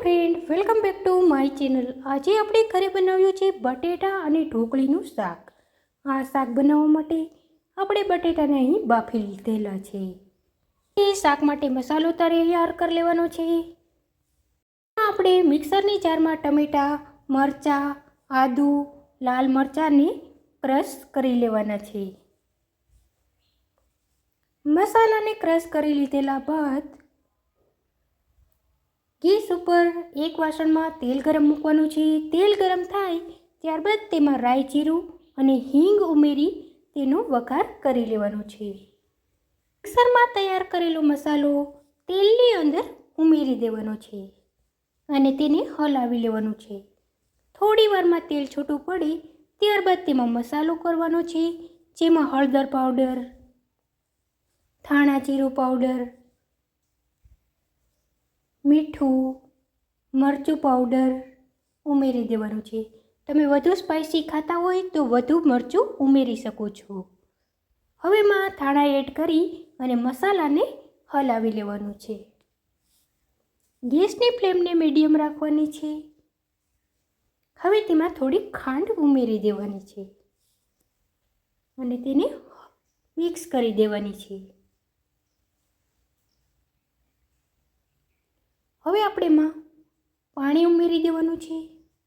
Friend, welcome back to my channel. આજે આપણે ઘરે બનાવ્યું છે બટેટા અને ઢોકળીનું શાક. આ શાક બનાવવા માટે આપણે બટેટાને અહીં બાફી લીધેલા છે. એ શાક માટે મસાલો તૈયાર કરી લેવાનો છે. આપણે મિક્સરની જારમાં ટમેટા, મરચાં, આદુ, લાલ મરચાંને ક્રશ કરી લેવાના છે. મસાલાને ક્રશ કરી લીધેલા બાદ ગેસ ઉપર એક વાસણમાં તેલ ગરમ મૂકવાનું છે. તેલ ગરમ થાય ત્યારબાદ તેમાં રાઈ જીરું અને હિંગ ઉમેરી તેનો વઘાર કરી લેવાનો છે. મિક્સરમાં તૈયાર કરેલો મસાલો તેલની અંદર ઉમેરી દેવાનો છે અને તેને હલાવી લેવાનું છે. થોડી વારમાં તેલ છૂટું પડે ત્યારબાદ તેમાં મસાલો કરવાનો છે, જેમાં હળદર પાવડર, ધાણા જીરું પાવડર, મીઠું, મરચું પાવડર ઉમેરી દેવાનું છે. તમે વધુ સ્પાઇસી ખાતા હોય તો વધુ મરચું ઉમેરી શકો છો. હવે માં ધાણા એડ કરી અને મસાલાને હલાવી લેવાનું છે. ગેસની ફ્લેમને મીડિયમ રાખવાની છે. હવે તેમાં થોડી ખાંડ ઉમેરી દેવાની છે અને તેને મિક્સ કરી દેવાની છે. હવે આપણે એમાં પાણી ઉમેરી દેવાનું છે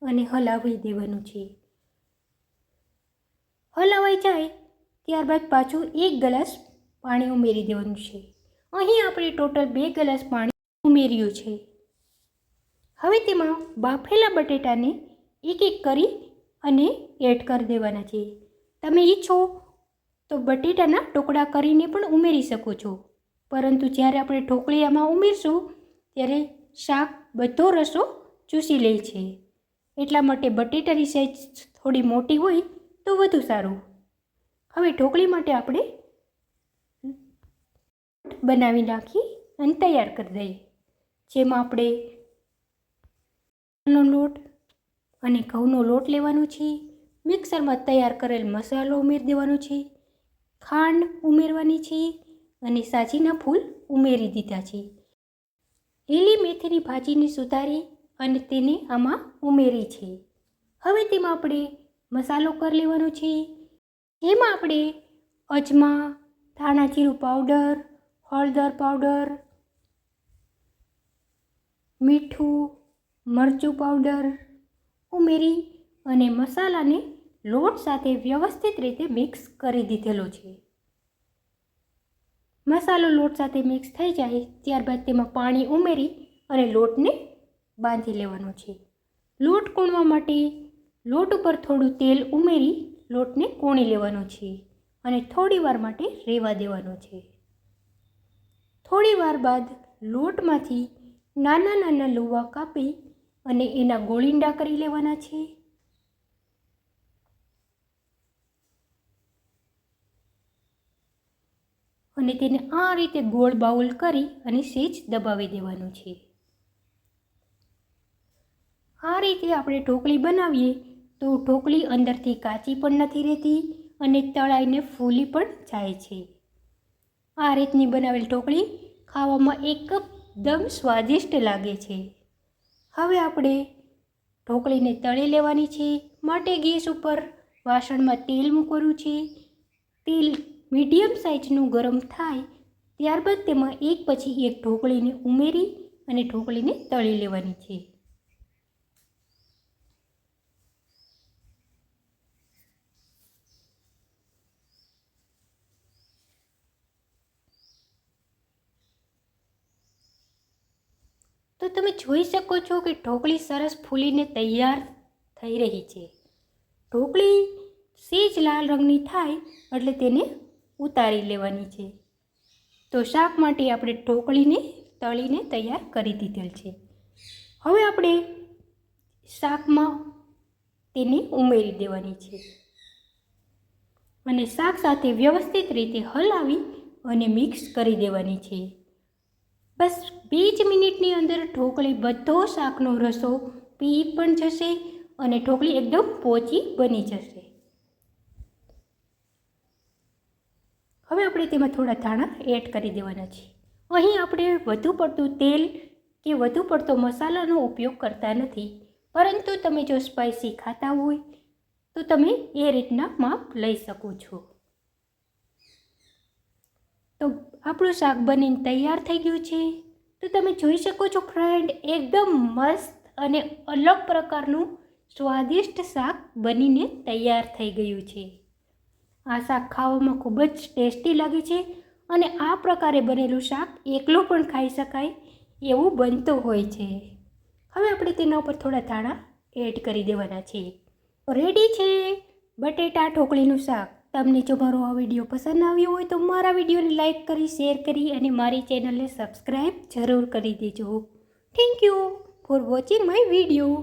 અને હલાવી દેવાનું છે. હલાવાઈ જાય ત્યારબાદ પાછું 1 ગ્લાસ પાણી ઉમેરી દેવાનું છે. અહીં આપણે ટોટલ 2 ગ્લાસ પાણી ઉમેર્યું છે. હવે તેમાં બાફેલા બટેટાને એક એક કરી અને એડ કરી દેવાના છે. તમે ઈચ્છો તો બટેટાના ટુકડા કરીને પણ ઉમેરી શકો છો, પરંતુ જ્યારે આપણે ઢોકળીયામાં ઉમેરશું ત્યારે શાક બધો રસો ચૂસી લે છે. એટલા માટે બટેટાની સાઈઝ થોડી મોટી હોય તો વધુ સારું. હવે ઢોકળી માટે આપણે બનાવી નાખી અને તૈયાર કરી દઈએ. જેમાં આપણે લોટ અને ઘઉંનો લોટ લેવાનો છે. મિક્સરમાં તૈયાર કરેલ મસાલો ઉમેરી દેવાનો છે. ખાંડ ઉમેરવાની છે અને સાજીના ફૂલ ઉમેરી દીધા છે. લીલી મેથીની ભાજીને સુધારી અને તેને આમાં ઉમેરી છે. હવે તેમાં આપણે મસાલો કરી લેવાનો છે. જેમાં આપણે અજમા, ધાણા જીરું પાવડર, હળદર પાવડર, મીઠું, મરચું પાવડર ઉમેરી અને મસાલાને લોટ સાથે વ્યવસ્થિત રીતે મિક્સ કરી દીધેલો છે. મસાલો લોટ સાથે મિક્સ થઈ જાય ત્યારબાદ તેમાં પાણી ઉમેરી અને લોટને બાંધી લેવાનો છે. લોટ કોણવા માટે લોટ ઉપર થોડું તેલ ઉમેરી લોટને કોણી લેવાનો છે અને થોડી વાર માટે રહેવા દેવાનો છે. થોડી વાર બાદ લોટમાંથી નાના નાના લુવા કાપી અને એના ગોળીંડા કરી લેવાના છે. અને તેને આ રીતે ગોળ બાઉલ કરી અને સેજ દબાવી દેવાનું છે. આ રીતે આપણે ઢોકળી બનાવીએ તો ઢોકળી અંદરથી કાચી પણ નથી રહેતી અને તળાઈને ફૂલી પણ જાય છે. આ રીતની બનાવેલ ઢોકળી ખાવામાં એકદમ સ્વાદિષ્ટ લાગે છે. હવે આપણે ઢોકળીને તળી લેવાની છે. માટે ગેસ ઉપર વાસણમાં તેલ મૂકવાનું છે. તેલ મીડિયમ સાઇઝનું ગરમ થાય ત્યારબાદ તેમાં એક પછી એક ઢોકળીને ઉમેરી અને ઢોકળીને તળી લેવાની છે. તો તમે જોઈ શકો છો કે ઢોકળી સરસ ફૂલીને તૈયાર થઈ રહી છે. ઢોકળી સેજ લાલ રંગની થાય એટલે તેને ઉતારી લેવાની છે. તો શાક માટે આપણે ઢોકળીને તળીને તૈયાર કરી દીધેલ છે. હવે આપણે શાકમાં તેને ઉમેરી દેવાની છે અને શાક સાથે વ્યવસ્થિત રીતે હલાવી અને મિક્સ કરી દેવાની છે. બસ 2 જ મિનિટની અંદર ઢોકળી બધો શાકનો રસો પી પણ જશે અને ઢોકળી એકદમ પોચી બની જશે. હવે આપણે તેમાં થોડા ધાણા એડ કરી દેવાના છે. અહીં આપણે વધુ પડતું તેલ કે વધુ પડતો મસાલાનો ઉપયોગ કરતા નથી, પરંતુ તમે જો સ્પાઇસી ખાતા હોય તો તમે એ રીતના માપ લઈ શકો છો. તો આપણું શાક બનીને તૈયાર થઈ ગયું છે. તો તમે જોઈ શકો છો ફ્રેન્ડ, એકદમ મસ્ત અને અલગ પ્રકારનું સ્વાદિષ્ટ શાક બનીને તૈયાર થઈ ગયું છે. આ શાક ખાવામાં ખૂબ જ ટેસ્ટી લાગે છે અને આ પ્રકારે બનેલું શાક એકલું પણ ખાઈ શકાય એવું બનતું હોય છે. હવે આપણે તેના ઉપર થોડા ધાણા એડ કરી દેવાના છે. રેડી છે બટેટા ઢોકળીનું શાક. તમને જો મારો આ વિડીયો પસંદ આવ્યો હોય તો મારા વિડીયોને લાઇક કરી, શેર કરી અને મારી ચેનલને સબસ્ક્રાઈબ જરૂર કરી દેજો. Thank you for watching my video.